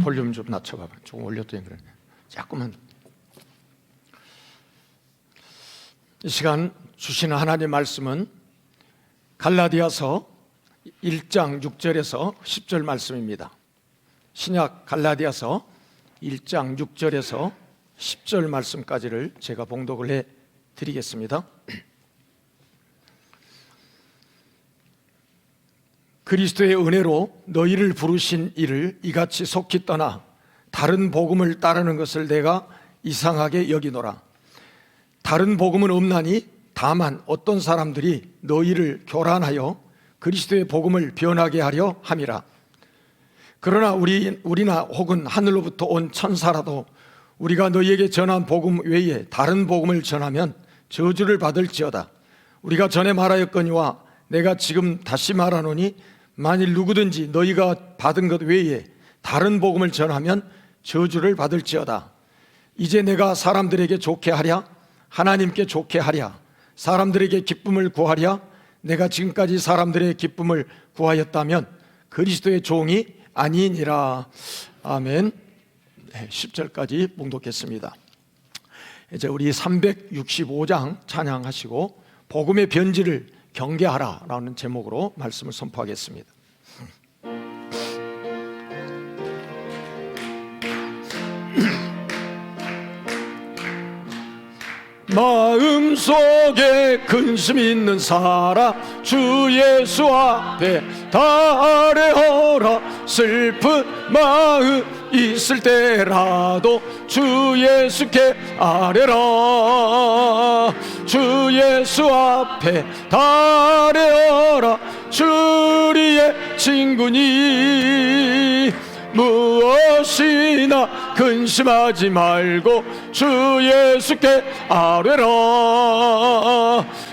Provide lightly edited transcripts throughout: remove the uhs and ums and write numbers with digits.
볼륨 좀 낮춰봐봐. 조금 올렸더니 그래. 자꾸만. 이 시간 주시는 하나님의 말씀은 갈라디아서 1장 6절에서 10절 말씀입니다. 신약 갈라디아서 1장 6절에서 10절 말씀까지를 제가 봉독을 해드리겠습니다. 그리스도의 은혜로 너희를 부르신 이를 이같이 속히 떠나 다른 복음을 따르는 것을 내가 이상하게 여기노라. 다른 복음은 없나니 다만 어떤 사람들이 너희를 교란하여 그리스도의 복음을 변하게 하려 함이라. 그러나 우리나 혹은 하늘로부터 온 천사라도 우리가 너희에게 전한 복음 외에 다른 복음을 전하면 저주를 받을지어다. 우리가 전에 말하였거니와 내가 지금 다시 말하노니 만일 누구든지 너희가 받은 것 외에 다른 복음을 전하면 저주를 받을지어다. 이제 내가 사람들에게 좋게 하랴? 하나님께 좋게 하랴? 사람들에게 기쁨을 구하랴? 내가 지금까지 사람들의 기쁨을 구하였다면 그리스도의 종이 아니니라. 아멘. 10절까지 봉독했습니다. 이제 우리 365장 찬양하시고 복음의 변질을 경계하라 라는 제목으로 말씀을 선포하겠습니다. 마음속에 근심 있는 사람 주 예수 앞에 다 아뢰어라. 슬픈 마음 있을 때라도 주 예수께 아뢰라. 주 예수 앞에 다 아뢰어라. 주리의 친구니 무엇이나 근심하지 말고 주 예수께 아뢰라.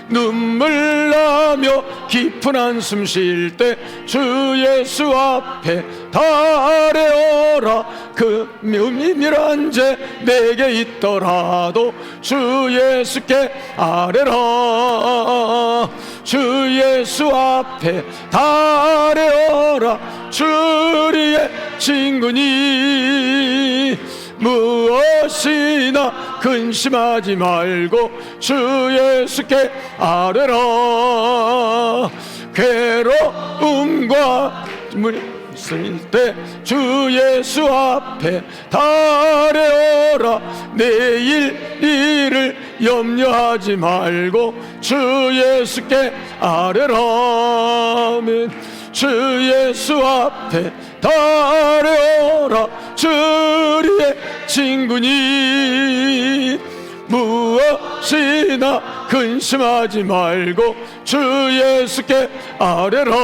눈물 나며 깊은 한숨 쉴 때 주 예수 앞에 다 아뢰어라. 그 미밀한 죄 내게 있더라도 주 예수께 아뢰라. 주 예수 앞에 다 아뢰어라. 주리의 친구니 무엇이나 근심하지 말고 주 예수께 아뢰라. 괴로움과 있을 때 주 예수 앞에 다 아뢰어라. 내일 일을 염려하지 말고 주 예수께 아뢰라. 주 예수 앞에 다 아뢰어라. 주리의 친구니 무엇이나 근심하지 말고 주 예수께 아뢰라.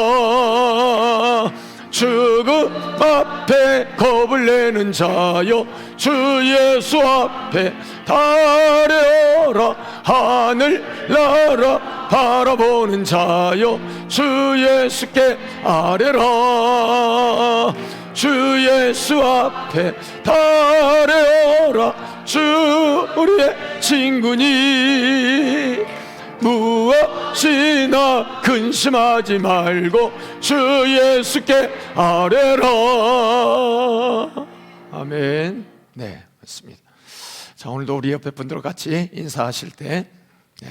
죽음 앞에 겁을 내는 자여 주 예수 앞에 다 아뢰어라. 하늘 나라 바라보는 자여 주 예수께 아뢰라. 주 예수 앞에 다 아뢰어라. 주 우리의 친구니 무엇이나 근심하지 말고 주 예수께 아뢰라. 아멘. 네, 맞습니다. 자, 오늘도 우리 옆에 분들과 같이 인사하실 때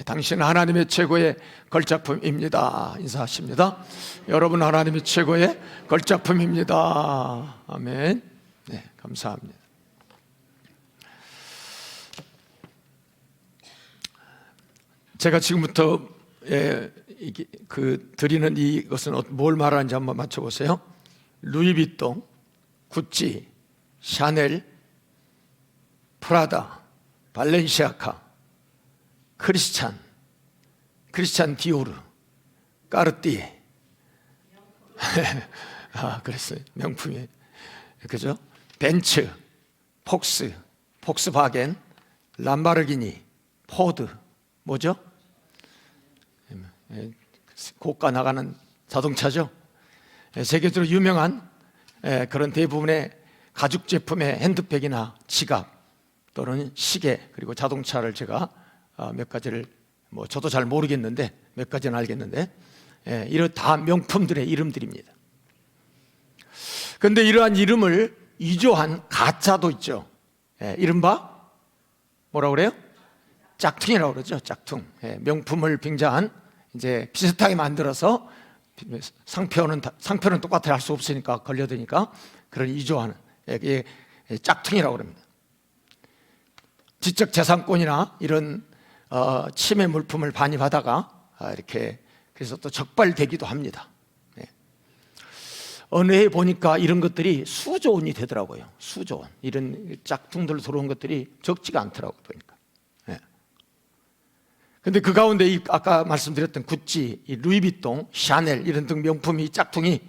당신은 하나님의 최고의 걸작품입니다 인사하십니다. 여러분 하나님의 최고의 걸작품입니다. 아멘. 네, 감사합니다. 제가 지금부터 드리는 이것은 뭘 말하는지 한번 맞춰보세요. 루이비통, 구찌, 샤넬, 프라다, 발렌시아가, 크리스찬 디오르, 까르띠에. 아, 그랬어요. 명품이. 그죠? 벤츠, 폭스바겐, 람바르기니, 포드. 뭐죠? 고가 나가는 자동차죠. 세계적으로 유명한 그런 대부분의 가죽 제품의 핸드백이나 지갑 또는 시계 그리고 자동차를 제가 몇 가지를 저도 잘 모르겠는데 몇 가지는 알겠는데 이런 다 명품들의 이름들입니다. 그런데 이러한 이름을 위조한 가짜도 있죠. 이른바 뭐라고 그래요? 짝퉁이라고 그러죠. 짝퉁. 명품을 빙자한 이제 비슷하게 만들어서 상표는 똑같아 할 수 없으니까 걸려드니까 그런 위조하는 짝퉁이라고 그럽니다. 지적 재산권이나 이런 침해 물품을 반입하다가 이렇게 그래서 또 적발되기도 합니다. 어느 해에 보니까 이런 것들이 수조 원이 되더라고요. 수조 원. 이런 짝퉁들 들어온 것들이 적지가 않더라고요. 보니까. 근데 그 가운데 아까 말씀드렸던 구찌, 루이비통, 샤넬 이런 등 명품이 짝퉁이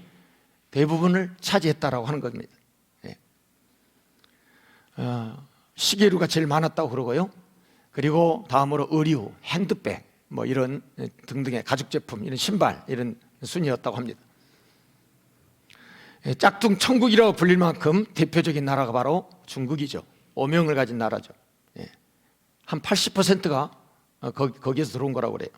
대부분을 차지했다라고 하는 겁니다. 시계류가 제일 많았다고 그러고요. 그리고 다음으로 의류, 핸드백, 뭐 이런 등등의 가죽 제품, 이런 신발 이런 순이었다고 합니다. 짝퉁 천국이라고 불릴 만큼 대표적인 나라가 바로 중국이죠. 오명을 가진 나라죠. 한 80%가 거기에서 들어온 거라고 그래요.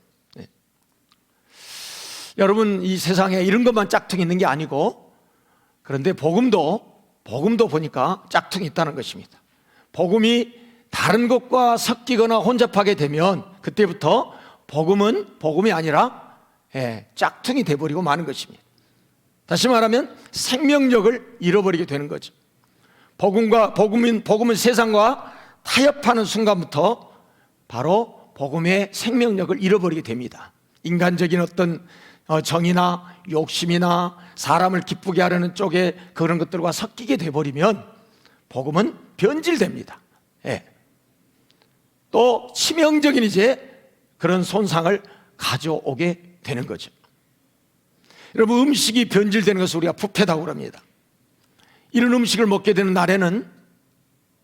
여러분, 이 세상에 이런 것만 짝퉁이 있는 게 아니고, 그런데 복음도 보니까 짝퉁이 있다는 것입니다. 복음이 다른 것과 섞이거나 혼잡하게 되면 그때부터 복음은 복음이 아니라 짝퉁이 돼버리고 마는 것입니다. 다시 말하면 생명력을 잃어버리게 되는 거죠. 복음은 세상과 타협하는 순간부터 바로 복음의 생명력을 잃어버리게 됩니다. 인간적인 어떤 정의나 욕심이나 사람을 기쁘게 하려는 쪽에 그런 것들과 섞이게 돼버리면 복음은 변질됩니다. 또 치명적인 이제 그런 손상을 가져오게 되는 거죠. 여러분, 음식이 변질되는 것을 우리가 부패다고 합니다. 이런 음식을 먹게 되는 날에는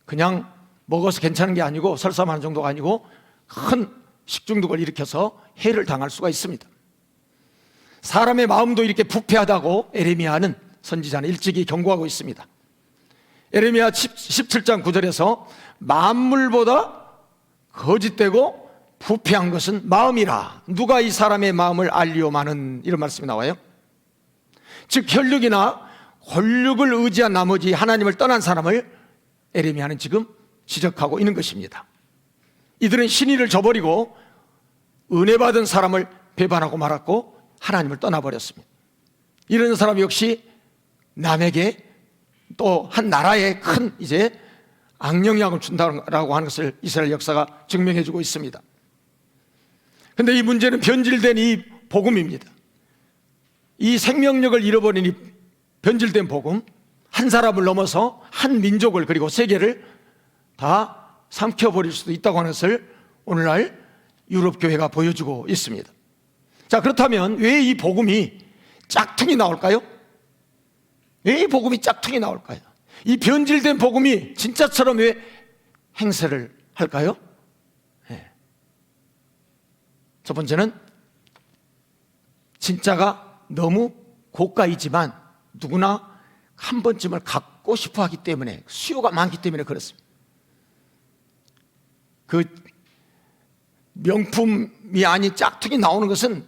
그냥 먹어서 괜찮은 게 아니고 설사하는 정도가 아니고 큰 식중독을 일으켜서 해를 당할 수가 있습니다. 사람의 마음도 이렇게 부패하다고 에레미야는 선지자는 일찍이 경고하고 있습니다. 에레미야 17장 9절에서 만물보다 거짓되고 부패한 것은 마음이라 누가 이 사람의 마음을 알리오마는 이런 말씀이 나와요. 즉 혈육이나 권력을 의지한 나머지 하나님을 떠난 사람을 에레미야는 지금 지적하고 있는 것입니다. 이들은 신의를 저버리고 은혜 받은 사람을 배반하고 말았고 하나님을 떠나버렸습니다. 이런 사람 역시 남에게 또 한 나라에 큰 이제 악영향을 준다라고 하는 것을 이스라엘 역사가 증명해 주고 있습니다. 그런데 이 문제는 변질된 이 복음입니다. 이 생명력을 잃어버린 이 변질된 복음, 한 사람을 넘어서 한 민족을 그리고 세계를 다 삼켜버릴 수도 있다고 하는 것을 오늘날 유럽 교회가 보여주고 있습니다. 자, 그렇다면 왜 이 복음이 짝퉁이 나올까요? 왜 이 복음이 짝퉁이 나올까요? 이 변질된 복음이 진짜처럼 왜 행세를 할까요? 첫 번째는 진짜가 너무 고가이지만 누구나 한 번쯤을 갖고 싶어 하기 때문에, 수요가 많기 때문에 그렇습니다. 그 명품이 아닌 짝퉁이 나오는 것은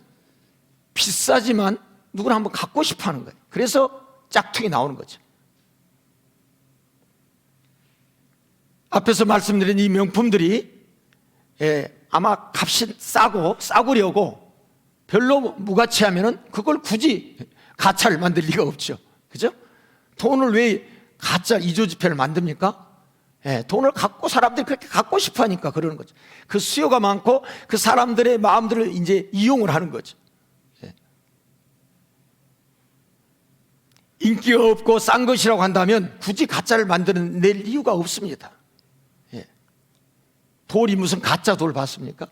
비싸지만 누구나 한번 갖고 싶어 하는 거예요. 그래서 짝퉁이 나오는 거죠. 앞에서 말씀드린 이 명품들이 아마 값이 싸구려고 별로 무가치하면은 그걸 굳이 가짜를 만들 리가 없죠. 그죠? 돈을 왜 가짜 이조지폐를 만듭니까? 돈을 갖고 사람들이 그렇게 갖고 싶어 하니까 그러는 거죠. 그 수요가 많고 그 사람들의 마음들을 이제 이용을 하는 거죠. 인기가 없고 싼 것이라고 한다면 굳이 가짜를 낼 이유가 없습니다. 돌이 무슨 가짜 돌 봤습니까?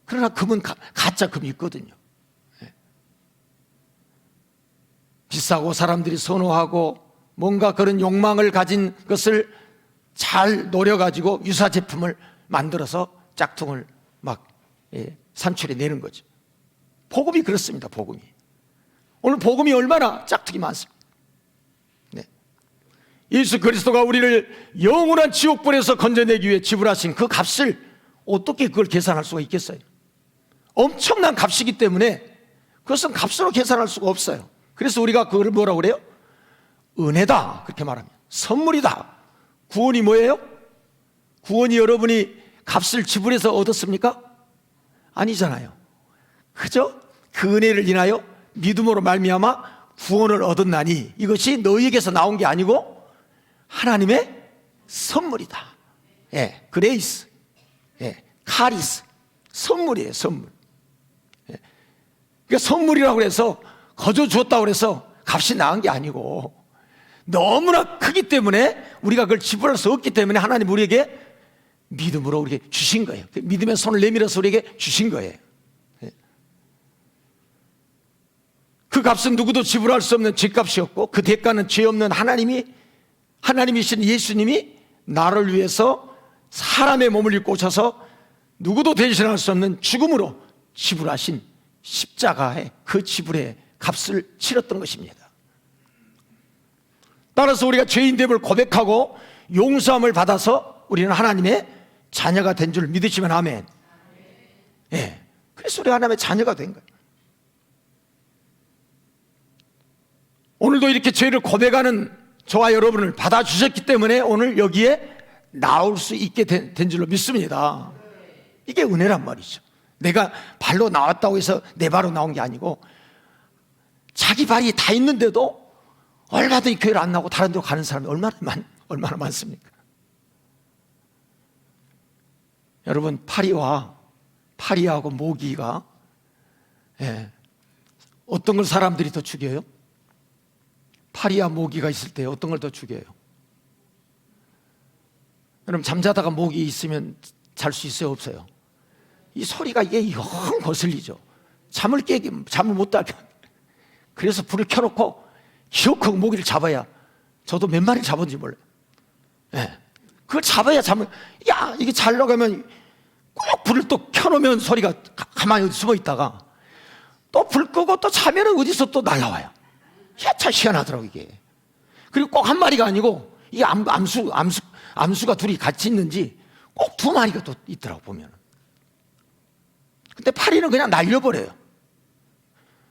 그러나 금은 가짜 금이 있거든요. 비싸고 사람들이 선호하고 뭔가 그런 욕망을 가진 것을 잘 노려가지고 유사 제품을 만들어서 짝퉁을 막 산출해 내는 거죠. 복음이 그렇습니다. 복음이 오늘 복음이 얼마나 짝퉁이 많습니다. 예수 그리스도가 우리를 영원한 지옥불에서 건져내기 위해 지불하신 그 값을 어떻게 그걸 계산할 수가 있겠어요? 엄청난 값이기 때문에 그것은 값으로 계산할 수가 없어요. 그래서 우리가 그걸 뭐라고 그래요? 은혜다 그렇게 말합니다. 선물이다. 구원이 뭐예요? 구원이 여러분이 값을 지불해서 얻었습니까? 아니잖아요. 그죠? 그 은혜를 인하여 믿음으로 말미암아 구원을 얻었나니 이것이 너희에게서 나온 게 아니고 하나님의 선물이다. 예, 그레이스, 예, 카리스, 선물이에요, 선물. 예. 그러니까 선물이라고 해서 거저 주었다고 해서 값이 나은 게 아니고 너무나 크기 때문에 우리가 그걸 지불할 수 없기 때문에 하나님 우리에게 믿음으로 우리에게 주신 거예요. 믿음의 손을 내밀어서 우리에게 주신 거예요. 그 값은 누구도 지불할 수 없는 죗값이었고 그 대가는 죄 없는 하나님이신 예수님이 나를 위해서 사람의 몸을 입고 오셔서 누구도 대신할 수 없는 죽음으로 지불하신 십자가의 그 지불의 값을 치렀던 것입니다. 따라서 우리가 죄인됨을 고백하고 용서함을 받아서 우리는 하나님의 자녀가 된 줄 믿으시면 아멘. 예. 그래서 우리가 하나님의 자녀가 된 거예요. 오늘도 이렇게 죄를 고백하는 저와 여러분을 받아주셨기 때문에 오늘 여기에 나올 수 있게 된 줄로 믿습니다. 이게 은혜란 말이죠. 내가 발로 나왔다고 해서 내 발로 나온 게 아니고 자기 발이 다 있는데도 얼마든지 교회를 안 나오고 다른 데로 가는 사람이 얼마나 많습니까? 여러분, 파리하고 모기가 어떤 걸 사람들이 더 죽여요? 파리와 모기가 있을 때 어떤 걸 더 죽여요? 여러분, 잠자다가 모기 있으면 잘 수 있어요, 없어요? 이 소리가 이게 영 거슬리죠. 잠을 못 자게. 그래서 불을 켜놓고 기어코 모기를 잡아야, 저도 몇 마리 잡았는지 몰라요. 그걸 잡아야 이게 자려고 하면 꼭 불을 또 켜놓으면 소리가 가만히 숨어 있다가 또 불 끄고 또 자면은 어디서 또 날라와요. 참 희한하더라고 이게. 그리고 꼭 한 마리가 아니고 이게 암수가 둘이 같이 있는지 꼭 두 마리가 또 있더라고 보면. 근데 파리는 그냥 날려버려요.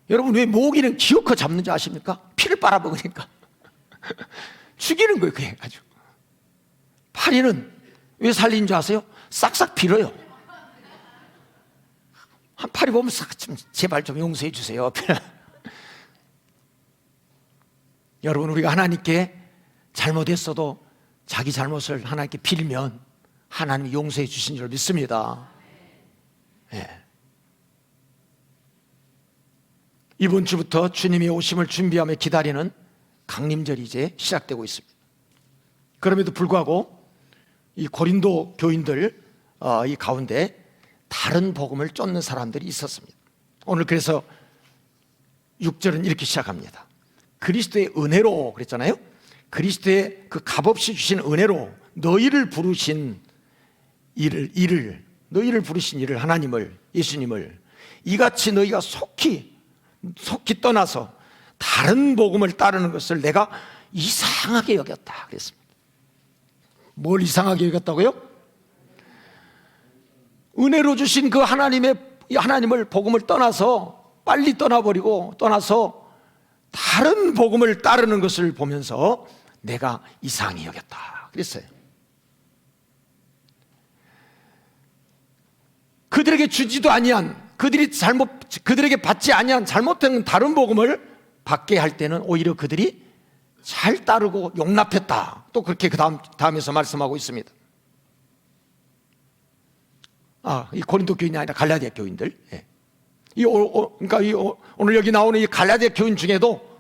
여러분, 왜 모기는 기어코 잡는지 아십니까? 피를 빨아먹으니까. 죽이는 거예요, 그게 아주. 파리는 왜 살리는 줄 아세요? 싹싹 빌어요. 한 파리 보면 제발 좀 용서해 주세요. 여러분, 우리가 하나님께 잘못했어도 자기 잘못을 하나님께 빌면 하나님이 용서해 주신 줄 믿습니다. 네. 이번 주부터 주님의 오심을 준비하며 기다리는 강림절이 이제 시작되고 있습니다. 그럼에도 불구하고 이 고린도 교인들 이 가운데 다른 복음을 쫓는 사람들이 있었습니다. 오늘 그래서 6절은 이렇게 시작합니다. 그리스도의 은혜로 그랬잖아요. 그리스도의 그 값없이 주신 은혜로 너희를 부르신 너희를 부르신 이를, 하나님을, 예수님을 이같이 너희가 속히 떠나서 다른 복음을 따르는 것을 내가 이상하게 여겼다 그랬습니다. 뭘 이상하게 여겼다고요? 은혜로 주신 그 하나님을 복음을 떠나서 빨리 떠나서 다른 복음을 따르는 것을 보면서 내가 이상히 여겼다 그랬어요. 그들에게 주지도 아니한, 그들에게 받지 아니한 잘못된 다른 복음을 받게 할 때는 오히려 그들이 잘 따르고 용납했다. 또 그렇게 그 다음에서 말씀하고 있습니다. 이 고린도 교인이 아니라 갈라디아 교인들. 그러니까 오늘 여기 나오는 이 갈라디아 교인 중에도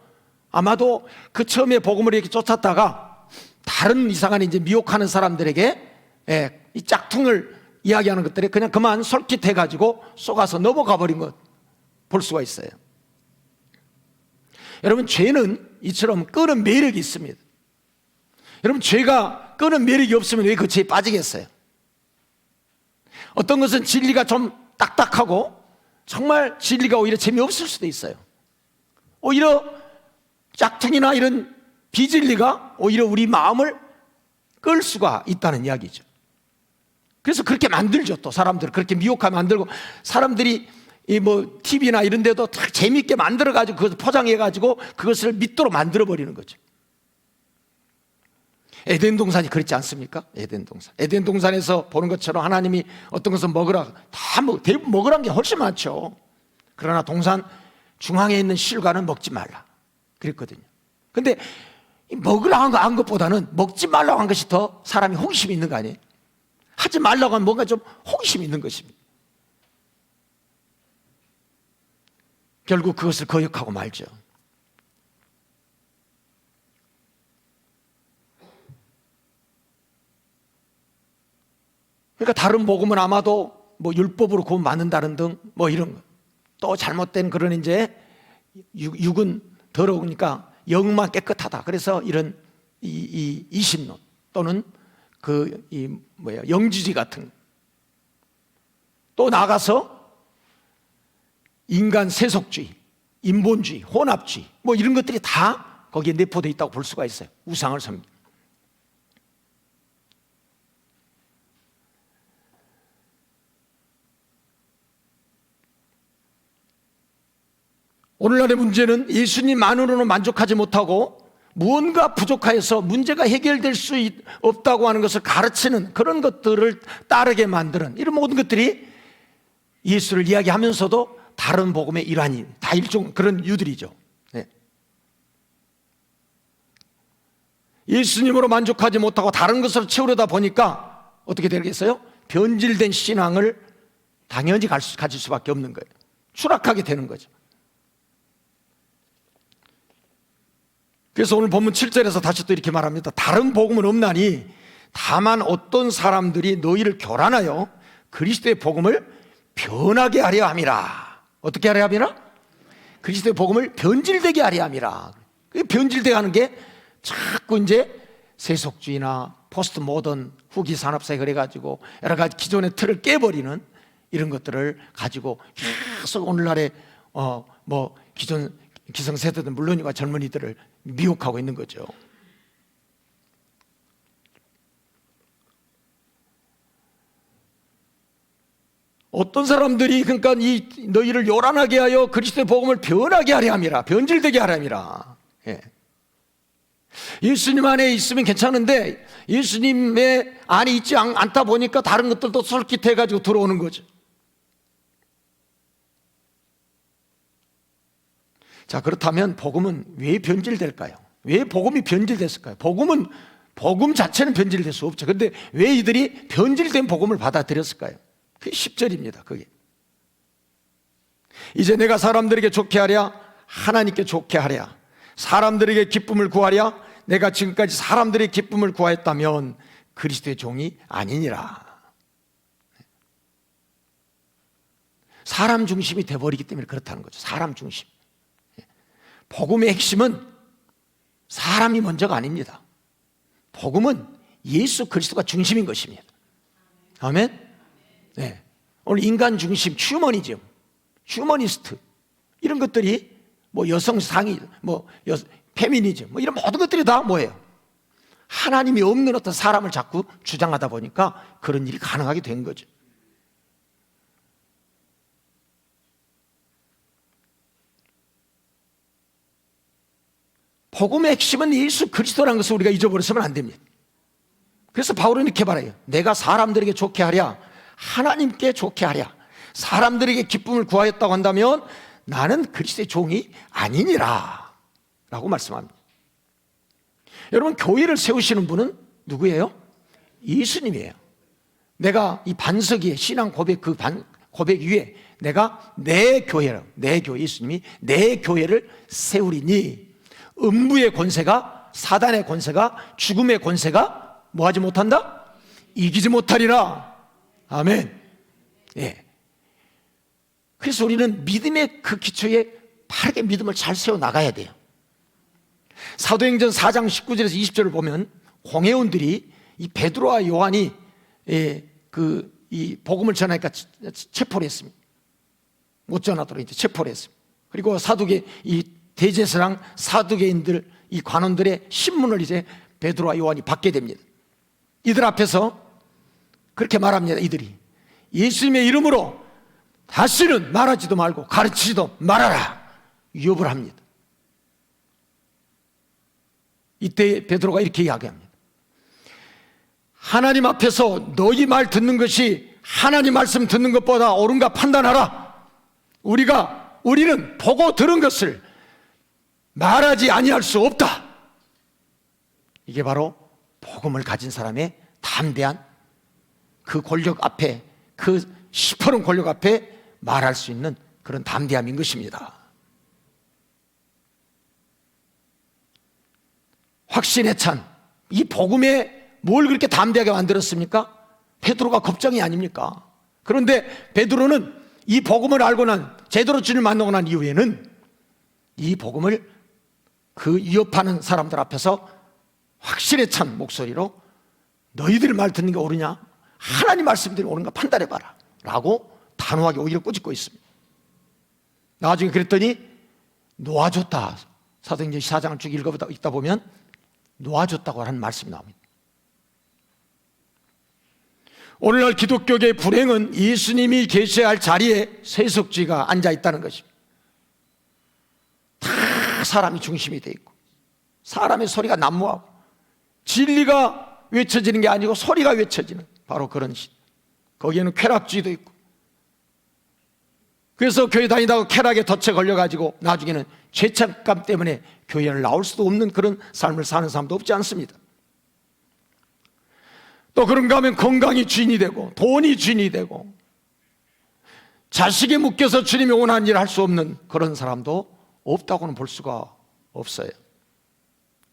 아마도 그 처음에 복음을 이렇게 쫓았다가 다른 이상한 이제 미혹하는 사람들에게 이 짝퉁을 이야기하는 것들에 그냥 그만 솔깃해가지고 속아서 넘어가 버린 것 볼 수가 있어요. 여러분, 죄는 이처럼 끄는 매력이 있습니다. 여러분, 죄가 끄는 매력이 없으면 왜 그 죄에 빠지겠어요? 어떤 것은 진리가 좀 딱딱하고 정말 진리가 오히려 재미없을 수도 있어요. 오히려 짝퉁이나 이런 비진리가 오히려 우리 마음을 끌 수가 있다는 이야기죠. 그래서 그렇게 만들죠. 또 사람들을 그렇게 미혹하게 만들고, 사람들이 TV나 이런 데도 다 재미있게 만들어가지고 그것을 포장해가지고 그것을 믿도록 만들어버리는 거죠. 에덴 동산이 그렇지 않습니까? 에덴 동산. 에덴 동산에서 보는 것처럼 하나님이 어떤 것을 먹으라, 대부분 먹으란 게 훨씬 많죠. 그러나 동산 중앙에 있는 실과는 먹지 말라 그랬거든요. 근데 먹으라고 한 것보다는 먹지 말라고 한 것이 더 사람이 호기심이 있는 거 아니에요? 하지 말라고 하면 뭔가 좀 호기심이 있는 것입니다. 결국 그것을 거역하고 말죠. 그러니까 다른 복음은 아마도 뭐 율법으로 구원 받는다는 등 뭐 이런 거. 또 잘못된 그런 이제 육은 더러우니까 영만 깨끗하다. 그래서 이런 이 이심론 또는 영지주의 같은 거. 또 나가서 인간 세속주의, 인본주의, 혼합주의 뭐 이런 것들이 다 거기에 내포되어 있다고 볼 수가 있어요. 우상을 섬기는. 오늘날의 문제는 예수님만으로는 만족하지 못하고 무언가 부족하여서 문제가 해결될 수 없다고 하는 것을 가르치는 그런 것들을 따르게 만드는 이런 모든 것들이 예수를 이야기하면서도 다른 복음의 일환이 다 일종 그런 유들이죠. 네. 예수님으로 만족하지 못하고 다른 것으로 채우려다 보니까 어떻게 되겠어요? 변질된 신앙을 당연히 가질 수밖에 없는 거예요. 추락하게 되는 거죠. 그래서 오늘 본문 7절에서 다시 또 이렇게 말합니다. 다른 복음은 없나니 다만 어떤 사람들이 너희를 교란하여 그리스도의 복음을 변하게 하려 함이라. 어떻게 하려 함이라? 그리스도의 복음을 변질되게 하려 함이라. 변질되게 하는 게 자꾸 이제 세속주의나 포스트 모던 후기 산업사회 그래가지고 여러 가지 기존의 틀을 깨버리는 이런 것들을 가지고 계속 오늘날의 기존 기성세대들 물론이고 젊은이들을 미혹하고 있는 거죠. 어떤 사람들이 그러니까 너희를 요란하게 하여 그리스도의 복음을 변하게 하려 함이라, 변질되게 하려 함이라. 예. 예수님 안에 있으면 괜찮은데 예수님의 안에 있지 않다 보니까 다른 것들도 솔깃해가지고 들어오는 거죠. 자, 그렇다면 복음은 왜 변질될까요? 왜 복음이 변질됐을까요? 복음 자체는 변질될 수 없죠. 그런데 왜 이들이 변질된 복음을 받아들였을까요? 그게 10절입니다. 그게 이제 내가 사람들에게 좋게 하랴 하나님께 좋게 하랴 사람들에게 기쁨을 구하랴 내가 지금까지 사람들의 기쁨을 구하였다면 그리스도의 종이 아니니라. 사람 중심이 돼버리기 때문에 그렇다는 거죠. 사람 중심. 복음의 핵심은 사람이 먼저가 아닙니다. 복음은 예수 그리스도가 중심인 것입니다. 아멘? 네. 오늘 인간 중심, 휴머니즘, 휴머니스트 이런 것들이 뭐 여성 상위, 페미니즘 이런 모든 것들이 다 뭐예요? 하나님이 없는 어떤 사람을 자꾸 주장하다 보니까 그런 일이 가능하게 된 거죠. 복음의 핵심은 예수 그리스도라는 것을 우리가 잊어버려서는 안 됩니다. 그래서 바울은 이렇게 말해요. 내가 사람들에게 좋게 하랴 하나님께 좋게 하랴 사람들에게 기쁨을 구하였다고 한다면 나는 그리스도의 종이 아니니라 라고 말씀합니다. 여러분, 교회를 세우시는 분은 누구예요? 예수님이에요. 내가 이 반석 위에 신앙 고백 고백 위에 내가 내 교회를 예수님이 내 교회를 세우리니 음부의 권세가 사단의 권세가 죽음의 권세가 뭐하지 못한다? 이기지 못하리라. 아멘. 예. 그래서 우리는 믿음의 그 기초에 바르게 믿음을 잘 세워 나가야 돼요. 사도행전 4장 19절에서 20절을 보면 공회원들이 이 베드로와 요한이 이 복음을 전하니까 체포를 했습니다. 못 전하도록 이제 체포를 했습니다. 그리고 이 대제사장 사두개인들 이 관원들의 신문을 이제 베드로와 요한이 받게 됩니다. 이들 앞에서 그렇게 말합니다. 이들이 예수님의 이름으로 다시는 말하지도 말고 가르치지도 말아라 위협을 합니다. 이때 베드로가 이렇게 이야기합니다. 하나님 앞에서 너희 말 듣는 것이 하나님 말씀 듣는 것보다 옳은가 판단하라. 우리는 보고 들은 것을 말하지 아니할 수 없다. 이게 바로 복음을 가진 사람의 담대한 그 권력 앞에, 그 시퍼런 권력 앞에 말할 수 있는 그런 담대함인 것입니다. 확신에 찬 이 복음에 뭘 그렇게 담대하게 만들었습니까? 베드로가 겁쟁이 아닙니까? 그런데 베드로는 이 복음을 알고 제대로 주님을 만나고 난 이후에는 이 복음을 그 위협하는 사람들 앞에서 확신에 찬 목소리로 너희들 말 듣는 게 옳으냐? 하나님 말씀들이 옳은가 판단해봐라 라고 단호하게 오히려 꾸짖고 있습니다. 나중에 그랬더니 놓아줬다. 사도행전 14장을 쭉 읽다 보면 놓아줬다고 하는 말씀이 나옵니다. 오늘날 기독교계의 불행은 예수님이 계셔야 할 자리에 세속주의가 앉아있다는 것입니다. 다 사람이 중심이 되어 있고 사람의 소리가 난무하고 진리가 외쳐지는 게 아니고 소리가 외쳐지는 바로 그런 시. 거기에는 쾌락주의도 있고, 그래서 교회 다니다가 쾌락에 덫에 걸려가지고 나중에는 죄책감 때문에 교회를 나올 수도 없는 그런 삶을 사는 사람도 없지 않습니다. 또 그런가 하면 건강이 주인이 되고 돈이 주인이 되고 자식에 묶여서 주님이 원하는 일을 할 수 없는 그런 사람도 없다고는 볼 수가 없어요.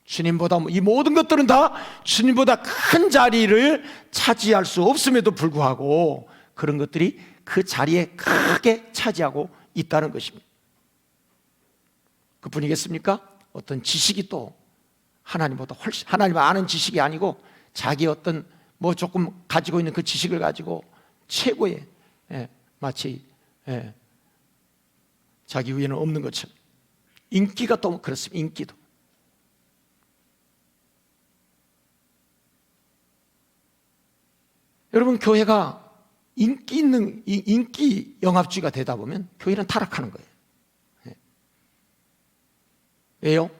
주님보다 이 모든 것들은 다 주님보다 큰 자리를 차지할 수 없음에도 불구하고 그런 것들이 그 자리에 크게 차지하고 있다는 것입니다. 그뿐이겠습니까? 어떤 지식이 또 하나님보다 훨씬, 하나님을 아는 지식이 아니고 자기 어떤 조금 가지고 있는 그 지식을 가지고 최고의 마치 자기 위에는 없는 것처럼 인기가 또 그렇습니다. 인기도 여러분, 교회가 인기 영합주의가 되다 보면 교회는 타락하는 거예요. 왜요?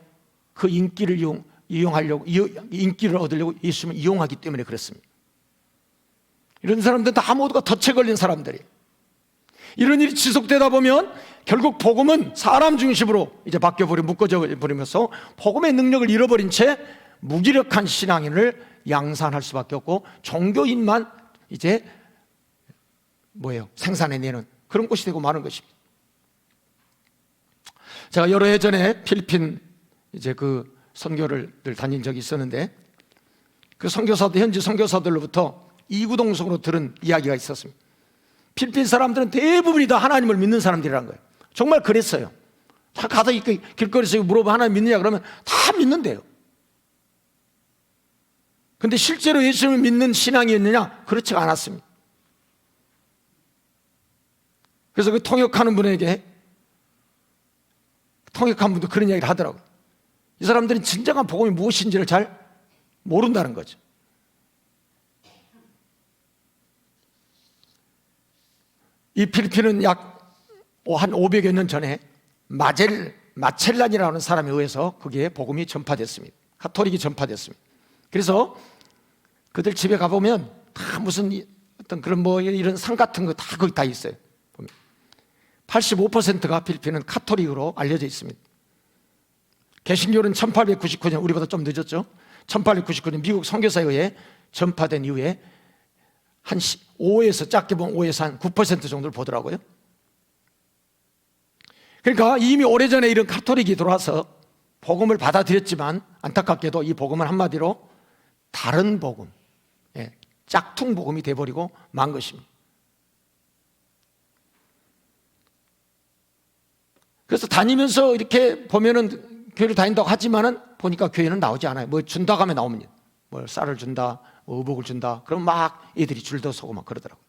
그 인기를 이용하려고, 인기를 얻으려고 예수님을 이용하기 때문에 그렇습니다. 이런 사람들은 다 모두가 덫에 걸린 사람들이에요. 이런 일이 지속되다 보면 결국 복음은 사람 중심으로 이제 묶어져 버리면서 복음의 능력을 잃어버린 채 무기력한 신앙인을 양산할 수밖에 없고 종교인만 이제 생산해내는 그런 곳이 되고 마는 것입니다. 제가 여러 해 전에 필리핀 이제 그 선교를 다닌 적이 있었는데 그 선교사들, 현지 선교사들로부터 이구동성으로 들은 이야기가 있었습니다. 필리핀 사람들은 대부분이 다 하나님을 믿는 사람들이란 거예요. 정말 그랬어요. 다 가서 길거리에서 물어보면 하나님 믿느냐 그러면 다 믿는데요. 근데 실제로 예수님을 믿는 신앙이었느냐? 그렇지가 않았습니다. 그래서 그 통역하는 분에게, 통역한 분도 그런 이야기를 하더라고요. 이 사람들은 진정한 복음이 무엇인지를 잘 모른다는 거죠. 이 필리핀은 약 한 500여 년 전에 마첼란이라는 사람에 의해서 그게 복음이 전파됐습니다. 가톨릭이 전파됐습니다. 그래서 그들 집에 가보면 다 무슨 어떤 그런 이런 상 같은 거 다 거기 다 있어요. 85%가 필리핀은 가톨릭으로 알려져 있습니다. 개신교는 1899년, 우리보다 좀 늦었죠. 1899년 미국 선교사에 의해 전파된 이후에 한 5에서 작게 보면 5에서 한 9% 정도를 보더라고요. 그러니까 이미 오래전에 이런 가톨릭이 들어와서 복음을 받아들였지만 안타깝게도 이 복음은 한마디로 다른 복음, 짝퉁 복음이 돼버리고 만 것입니다. 그래서 다니면서 이렇게 보면은 교회를 다닌다고 하지만은 보니까 교회는 나오지 않아요. 준다고 하면 나오면 쌀을 준다, 의복을 준다. 그럼 막 애들이 줄도 서고 막 그러더라고요.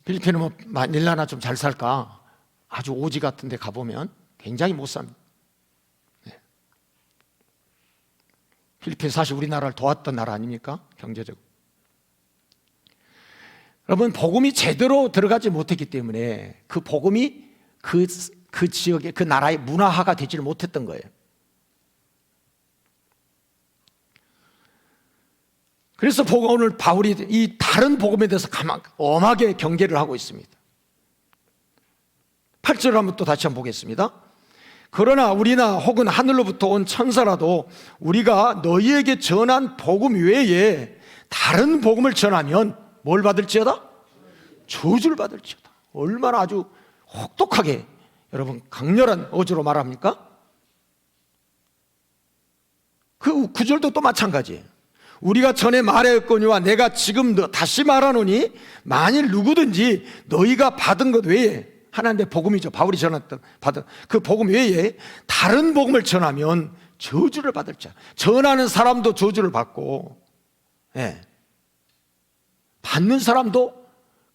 필리핀은 마닐라나 좀 잘 살까? 아주 오지 같은 데 가보면 굉장히 못 삽니다. 필리핀 사실 우리나라를 도왔던 나라 아닙니까? 경제적으로. 여러분, 복음이 제대로 들어가지 못했기 때문에 그 복음이 그 지역의 그 나라의 문화화가 되지를 못했던 거예요. 그래서 오늘 바울이 이 다른 복음에 대해서 엄하게 경계를 하고 있습니다. 8절을 한번 또 다시 한번 보겠습니다. 그러나 우리나 혹은 하늘로부터 온 천사라도 우리가 너희에게 전한 복음 외에 다른 복음을 전하면 뭘 받을지어다? 저주를 받을지어다. 얼마나 아주 혹독하게 여러분 강렬한 어조로 말합니까? 그 구절도 또 마찬가지예요. 우리가 전에 말하였거니와 내가 지금 다시 말하노니 만일 누구든지 너희가 받은 것 외에, 하나님의 복음이죠, 바울이 받은 그 복음 외에 다른 복음을 전하면 저주를 받을 자. 전하는 사람도 저주를 받고, 예, 받는 사람도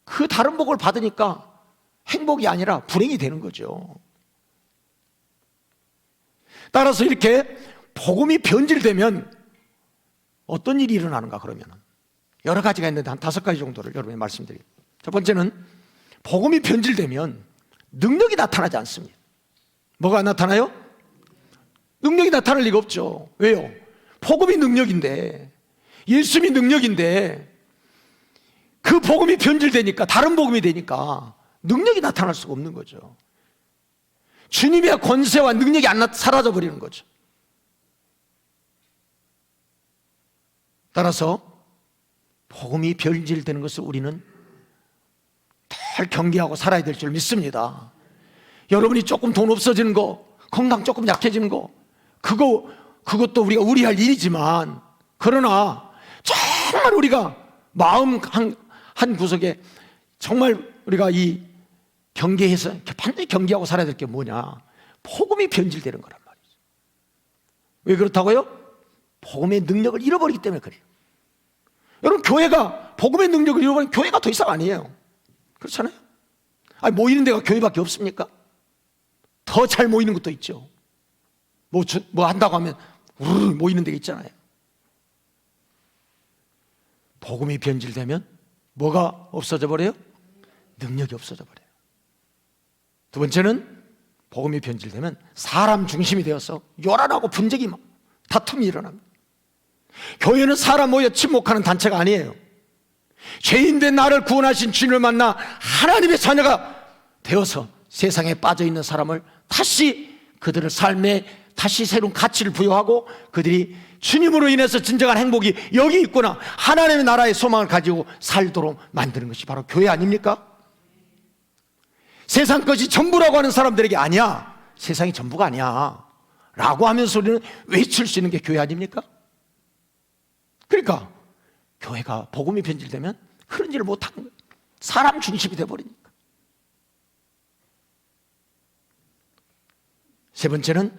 그 다른 복을 받으니까 행복이 아니라 불행이 되는 거죠. 따라서 이렇게 복음이 변질되면 어떤 일이 일어나는가 그러면 여러 가지가 있는데 한 5가지 정도를 여러분이 말씀드립니다. 첫 번째는 복음이 변질되면 능력이 나타나지 않습니다. 뭐가 나타나요? 능력이 나타날 리가 없죠. 왜요? 복음이 능력인데, 예수님이 능력인데 그 복음이 변질되니까, 다른 복음이 되니까 능력이 나타날 수가 없는 거죠. 주님의 권세와 능력이 사라져 버리는 거죠. 따라서 복음이 변질되는 것을 우리는 덜 경계하고 살아야 될 줄 믿습니다. 여러분이 조금 돈 없어지는 거, 건강 조금 약해지는 거, 그것도 우리가 우려할 일이지만, 그러나 정말 우리가 마음 한 구석에 정말 우리가 이 경계해서 반드시 경계하고 살아야 될 게 뭐냐? 복음이 변질되는 거란 말이죠. 왜 그렇다고요? 복음의 능력을 잃어버리기 때문에 그래요. 여러분, 교회가 복음의 능력을 잃어버리면 교회가 더 이상 아니에요. 그렇잖아요? 아니, 모이는 데가 교회밖에 없습니까? 더 잘 모이는 것도 있죠. 뭐 한다고 하면 우르르 모이는 데가 있잖아요. 복음이 변질되면 뭐가 없어져 버려요? 능력이 없어져 버려요. 두 번째는 복음이 변질되면 사람 중심이 되어서 요란하고 분쟁이 다툼이 일어납니다. 교회는 사람 모여 침묵하는 단체가 아니에요. 죄인된 나를 구원하신 주님을 만나 하나님의 자녀가 되어서 세상에 빠져있는 사람을 다시 그들의 삶에 다시 새로운 가치를 부여하고 그들이 주님으로 인해서 진정한 행복이 여기 있구나, 하나님의 나라의 소망을 가지고 살도록 만드는 것이 바로 교회 아닙니까? 세상 것이 전부라고 하는 사람들에게 아니야, 세상이 전부가 아니야 라고 하면서 우리는 외칠 수 있는 게 교회 아닙니까? 그러니까 교회가 복음이 변질되면 그런 일을 못하는 거예요. 사람 중심이 돼버리니까. 세 번째는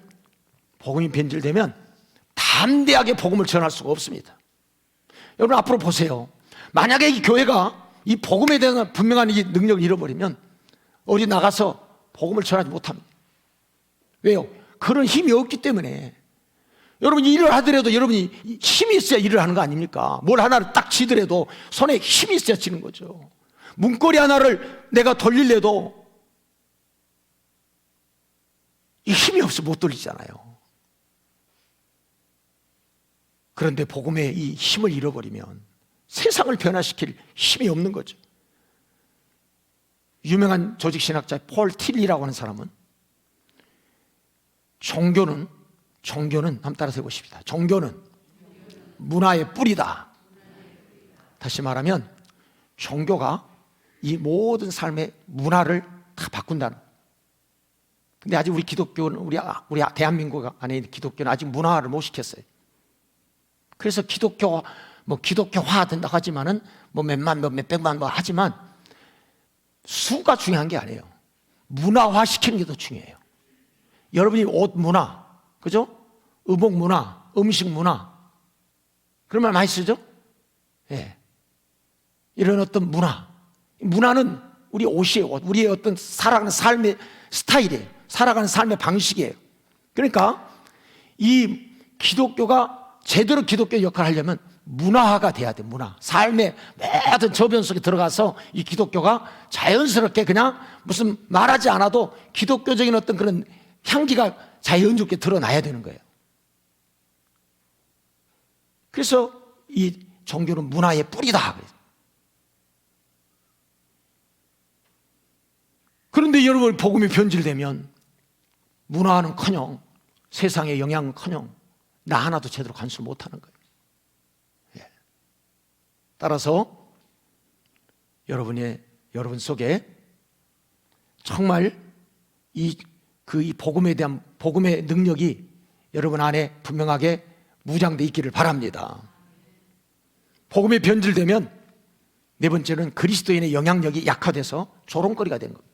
복음이 변질되면 담대하게 복음을 전할 수가 없습니다. 여러분, 앞으로 보세요. 만약에 이 교회가 이 복음에 대한 분명한 이 능력을 잃어버리면 어디 나가서 복음을 전하지 못합니다. 왜요? 그런 힘이 없기 때문에. 여러분이 일을 하더라도 여러분이 힘이 있어야 일을 하는 거 아닙니까? 뭘 하나를 딱 쥐더라도 손에 힘이 있어야 쥐는 거죠. 문고리 하나를 내가 돌리려도 이 힘이 없어 못 돌리잖아요. 그런데 복음의 이 힘을 잃어버리면 세상을 변화시킬 힘이 없는 거죠. 유명한 조직신학자 폴 틸리라고 하는 사람은 종교는 한번 따라서 해보십시다. 종교는 문화의 뿌리다. 다시 말하면 종교가 이 모든 삶의 문화를 다 바꾼다는. 근데 아직 우리 기독교는, 우리 대한민국 안에 있는 기독교는 아직 문화화를 못 시켰어요. 그래서 기독교화 된다고 하지만은 몇만, 몇백만 하지만 수가 중요한 게 아니에요. 문화화 시키는 게 더 중요해요. 여러분이 옷 문화, 그죠? 의복 문화, 음식 문화, 그런 말 많이 쓰죠? 예. 이런 어떤 문화는 우리 옷이에요. 우리의 어떤 살아가는 삶의 스타일이에요. 살아가는 삶의 방식이에요. 그러니까 이 기독교가 제대로 기독교 역할을 하려면 문화화가 돼야 돼. 문화. 삶의 모든 저변 속에 들어가서 이 기독교가 자연스럽게 그냥 무슨 말하지 않아도 기독교적인 어떤 그런 향기가 자연스럽게 드러나야 되는 거예요. 그래서 이 종교는 문화의 뿌리다. 그런데 여러분, 복음이 변질되면 문화는커녕 세상의 영향은커녕 나 하나도 제대로 간수를 못하는 거예요. 예. 따라서 여러분 속에 정말 이 복음에 대한 복음의 능력이 여러분 안에 분명하게 무장되어 있기를 바랍니다. 복음이 변질되면 네 번째는 그리스도인의 영향력이 약화돼서 조롱거리가 된 겁니다.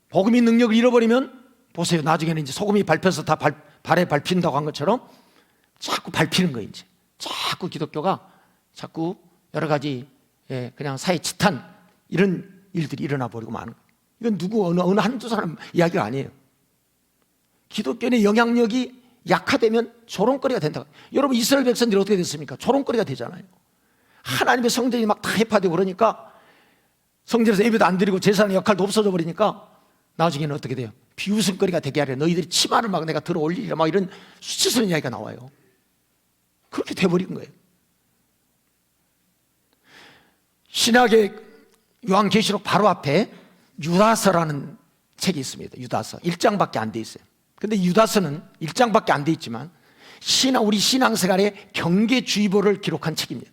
복음의 능력을 잃어버리면 보세요. 나중에는 이제 소금이 밟혀서 다 발에 밟힌다고 한 것처럼 자꾸 밟히는 거예요. 이제 자꾸 기독교가 자꾸 여러 가지 그냥 사회 치탄 이런 일들이 일어나 버리고 마는 거예요. 이건 누구 어느 한두 사람 이야기가 아니에요. 기독교의 영향력이 약화되면 조롱거리가 된다. 여러분, 이스라엘 백성들이 어떻게 됐습니까? 조롱거리가 되잖아요. 하나님의 성전이 막 다 해파되고 그러니까 성전에서 예배도 안 드리고 제사의 역할도 없어져 버리니까 나중에는 어떻게 돼요? 비웃음거리가 되게 하려 너희들이 치마를 막 내가 들어 올리리라 막 이런 수치스러운 이야기가 나와요. 그렇게 돼버린 거예요. 신약의 요한계시록 바로 앞에 유다서라는 책이 있습니다. 유다서 1장밖에 안 돼 있어요. 근데 유다서는 1장밖에 안 돼 있지만 우리 신앙생활의 경계주의보를 기록한 책입니다.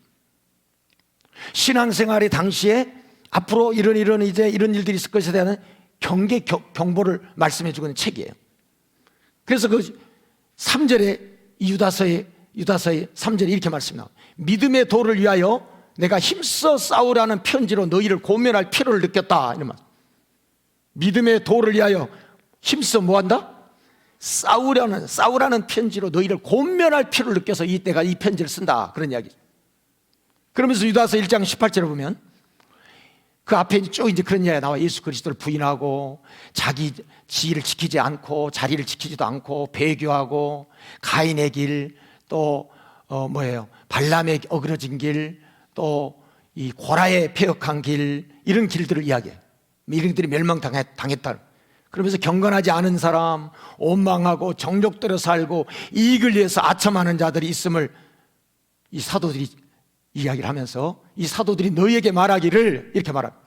신앙생활의 당시에 앞으로 이런 일들이 있을 것에 대한 경계 경보를 말씀해 주는 책이에요. 그래서 그 3절에 유다서의 3절에 이렇게 말씀합니다. 믿음의 도를 위하여 내가 힘써 싸우라는 편지로 너희를 고면할 필요를 느꼈다. 이런 말. 믿음의 도를 위하여 힘써 뭐한다? 싸우라는 편지로 너희를 고면할 필요를 느껴서 이때가 이 편지를 쓴다. 그런 이야기죠. 그러면서 유다서 1장 18절에 보면 그 앞에 쭉 이제 그런 이야기가 나와. 예수 그리스도를 부인하고 자기 지위를 지키지 않고 자리를 지키지도 않고 배교하고 가인의 길, 또 발람의 어그러진 길, 또 이 고라의 폐역한 길, 이런 길들을 이야기해요. 이런 길들이 멸망당했다. 그러면서 경건하지 않은 사람, 원망하고 정욕대로 살고 이익을 위해서 아첨하는 자들이 있음을 이 사도들이 이야기를 하면서 이 사도들이 너희에게 말하기를 이렇게 말합니다.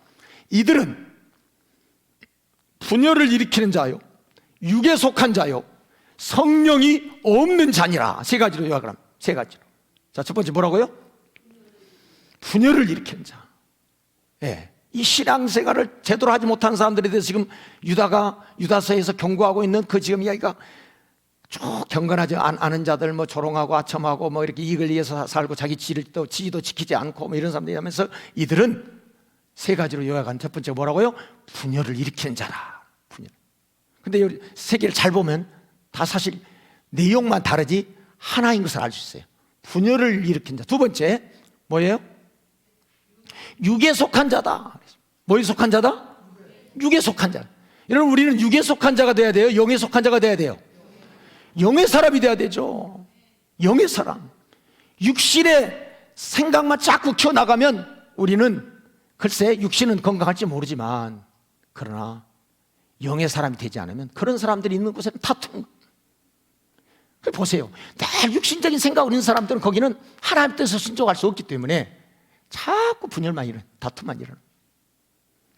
이들은 분열을 일으키는 자요, 육에 속한 자요, 성령이 없는 자니라. 세 가지로 요약을 합니다. 세 가지로. 자, 첫 번째 뭐라고요? 분열을 일으키는 자. 예. 이 신앙생활을 제대로 하지 못한 사람들에 대해서 지금 유다서에서 경고하고 있는 그 지금 이야기가 쭉 경건하지 않은 자들, 조롱하고 아첨하고 이렇게 이익을 위해서 살고 자기 지위도 지키지 않고 이런 사람들이 하면서 이들은 세 가지로 요약한 첫 번째 뭐라고요? 분열을 일으키는 자라. 분열. 근데 세 개를 잘 보면 다 사실 내용만 다르지 하나인 것을 알 수 있어요. 분열을 일으킨 자. 두 번째 뭐예요? 육에 속한 자다. 뭐에 속한 자다? 육에 속한 자. 여러분, 우리는 육에 속한 자가 돼야 돼요? 영에 속한 자가 돼야 돼요? 영의 사람이 돼야 되죠. 영의 사람. 육신의 생각만 자꾸 키워나가면 우리는 글쎄 육신은 건강할지 모르지만 그러나 영의 사람이 되지 않으면 그런 사람들이 있는 곳에는 다툼. 보세요. 늘 육신적인 생각을 있는 사람들은 거기는 하나님 뜻에 순종할 수 없기 때문에 자꾸 분열만 일어나, 다툼만 일어나.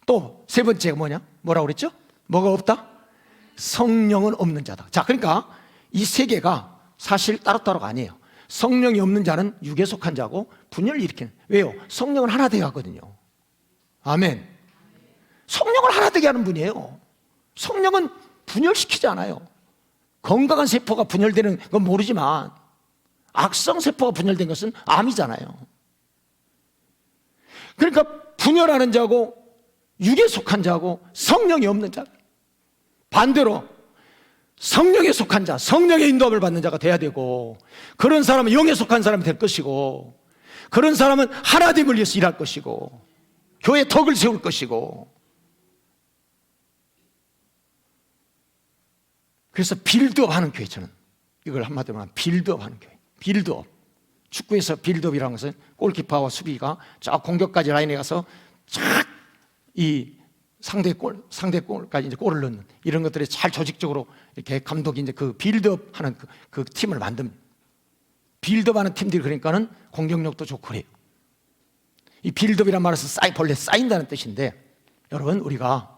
또 세 번째가 뭐라고 그랬죠? 뭐가 없다? 성령은 없는 자다. 자, 그러니까 이 세 개가 사실 따로따로가 아니에요. 성령이 없는 자는 육에 속한 자고 분열을 일으키는. 왜요? 성령은 하나 되게 하거든요. 아멘. 성령을 하나 되게 하는 분이에요. 성령은 분열시키지 않아요. 건강한 세포가 분열되는 건 모르지만 악성 세포가 분열된 것은 암이잖아요. 그러니까 분열하는 자고 육에 속한 자고 성령이 없는 자, 반대로 성령에 속한 자, 성령의 인도함을 받는 자가 돼야 되고, 그런 사람은 영에 속한 사람이 될 것이고, 그런 사람은 하나님을 위해서 일할 것이고, 교회의 덕을 세울 것이고. 그래서 빌드업 하는 교회, 저는 이걸 한마디로 말하면 빌드업 하는 교회. 빌드업. 축구에서 빌드업이라는 것은 골키퍼와 수비가 쫙 공격까지 라인에 가서 쫙 이 상대골까지 이제 골을 넣는 이런 것들이 잘 조직적으로 이렇게 감독이 이제 그 빌드업 하는 그 팀을 만듭니다. 빌드업하는 팀들이 그러니까는 공격력도 좋고 그래요. 이 빌드업이란 말은 본래 쌓인다는 뜻인데, 여러분 우리가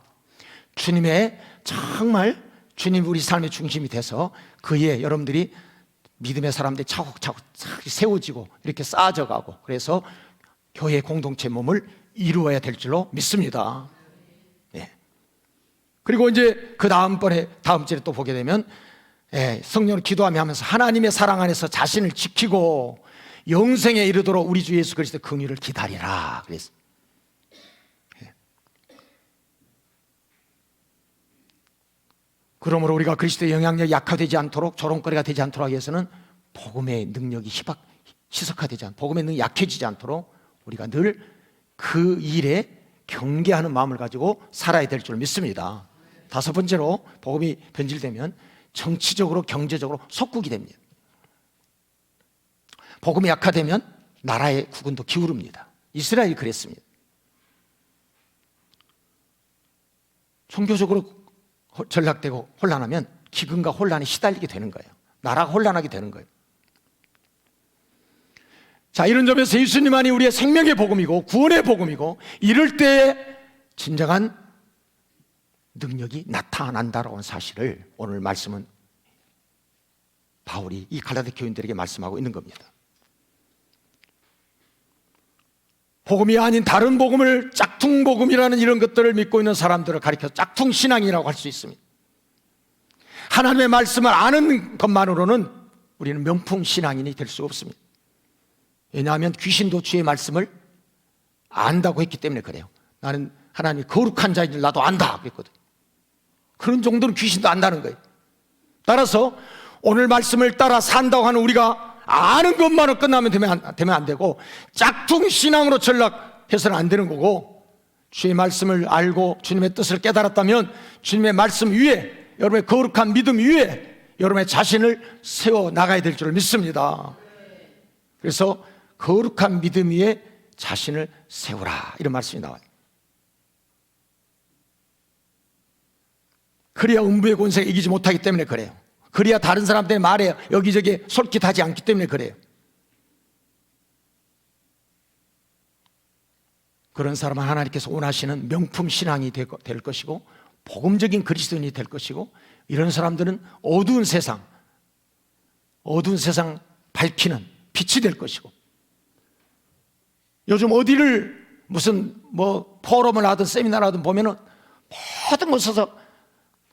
주님의 정말 주님 우리 삶의 중심이 돼서 그에 여러분들이 믿음의 사람들이 차곡차곡 세워지고 이렇게 쌓아져 가고, 그래서 교회 공동체 몸을 이루어야 될 줄로 믿습니다. 네. 그리고 이제 그 다음 주에 또 보게 되면 성령을 기도하며 하면서 하나님의 사랑 안에서 자신을 지키고 영생에 이르도록 우리 주 예수 그리스도의 긍휼을 기다리라 그랬어. 그러므로 우리가 그리스도의 영향력이 약화되지 않도록, 조롱거리가 되지 않도록 하기 위해서는 복음의 능력이 희석화되지 않고, 복음의 능력이 약해지지 않도록 우리가 늘 그 일에 경계하는 마음을 가지고 살아야 될 줄 믿습니다. 다섯 번째로, 복음이 변질되면 정치적으로 경제적으로 속국이 됩니다. 복음이 약화되면 나라의 국은도 기울입니다. 이스라엘이 그랬습니다. 종교적으로 전락되고 혼란하면 기근과 혼란에 시달리게 되는 거예요. 나라가 혼란하게 되는 거예요. 자, 이런 점에서 예수님만이 우리의 생명의 복음이고 구원의 복음이고, 이럴 때에 진정한 능력이 나타난다라고 하는 사실을 오늘 말씀은 바울이 이 갈라디 교인들에게 말씀하고 있는 겁니다. 복음이 아닌 다른 복음을, 짝퉁 복음이라는 이런 것들을 믿고 있는 사람들을 가리켜 짝퉁 신앙이라고 할 수 있습니다. 하나님의 말씀을 아는 것만으로는 우리는 명품 신앙인이 될 수 없습니다. 왜냐하면 귀신도 주의 말씀을 안다고 했기 때문에 그래요. 나는 하나님이 거룩한 자인 줄 나도 안다 그랬거든. 그런 정도는 귀신도 안다는 거예요. 따라서 오늘 말씀을 따라 산다고 하는 우리가 아는 것만으로 끝나면 되면 안 되고, 짝퉁 신앙으로 전락해서는 안 되는 거고, 주의 말씀을 알고 주님의 뜻을 깨달았다면 주님의 말씀 위에, 여러분의 거룩한 믿음 위에 여러분의 자신을 세워 나가야 될 줄 믿습니다. 그래서 거룩한 믿음 위에 자신을 세우라, 이런 말씀이 나와요. 그래야 음부의 권세가 이기지 못하기 때문에 그래요. 그래야 다른 사람들의 말에 여기저기 솔깃하지 않기 때문에 그래요. 그런 사람은 하나님께서 원하시는 명품 신앙이 될 것이고, 복음적인 그리스도인이 될 것이고, 이런 사람들은 어두운 세상 밝히는 빛이 될 것이고, 요즘 어디를 무슨 포럼을 하든 세미나를 하든 보면은 모든 곳에서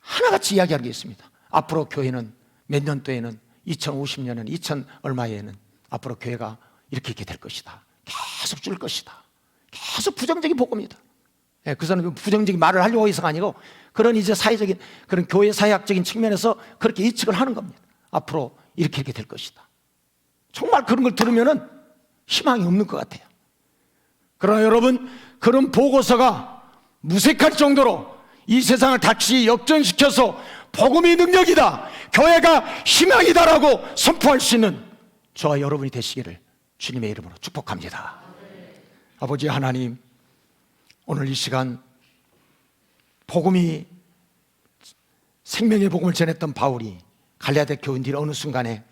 하나같이 이야기하는 게 있습니다. 앞으로 교회는 몇 년도에는 2050년에는 2000 얼마에는 앞으로 교회가 이렇게 될 것이다. 계속 줄 것이다. 계속 부정적인 복음이다. 그 사람은 부정적인 말을 하려고 해서가 아니고, 그런 이제 사회적인, 그런 교회 사회학적인 측면에서 그렇게 예측을 하는 겁니다. 앞으로 이렇게 될 것이다. 정말 그런 걸 들으면은 희망이 없는 것 같아요. 그러나 여러분, 그런 보고서가 무색할 정도로 이 세상을 다시 역전시켜서 복음이 능력이다, 교회가 희망이다라고 선포할 수 있는 저와 여러분이 되시기를 주님의 이름으로 축복합니다. 아버지 하나님, 오늘 이 시간 복음이, 생명의 복음을 전했던 바울이 갈라디아 교인들이 어느 순간에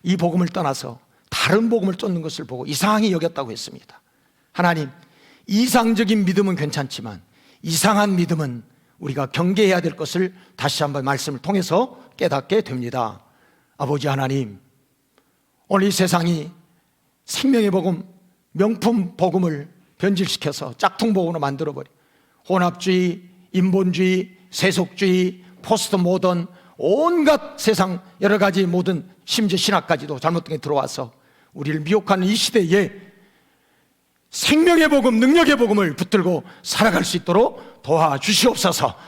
이 복음을 떠나서 다른 복음을 쫓는 것을 보고 이상하게 여겼다고 했습니다. 하나님, 이상적인 믿음은 괜찮지만 이상한 믿음은 우리가 경계해야 될 것을 다시 한번 말씀을 통해서 깨닫게 됩니다. 아버지 하나님, 오늘 이 세상이 생명의 복음, 명품 복음을 변질시켜서 짝퉁 복음으로 만들어버려 혼합주의, 인본주의, 세속주의, 포스트 모던, 온갖 세상 여러 가지 모든, 심지어 신학까지도 잘못된 게 들어와서 우리를 미혹하는 이 시대에 생명의 복음, 능력의 복음을 붙들고 살아갈 수 있도록 도와주시옵소서.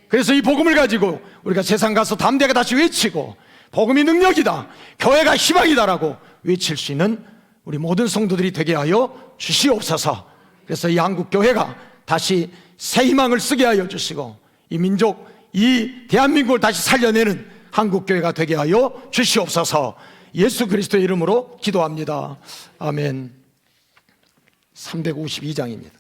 그래서 이 복음을 가지고 우리가 세상 가서 담대하게 다시 외치고, 복음이 능력이다, 교회가 희망이다라고 외칠 수 있는 우리 모든 성도들이 되게 하여 주시옵소서. 그래서 이 한국 교회가 다시 새 희망을 쓰게 하여 주시고, 이 민족, 이 대한민국을 다시 살려내는 한국 교회가 되게 하여 주시옵소서. 예수 그리스도의 이름으로 기도합니다. 아멘. 352장입니다.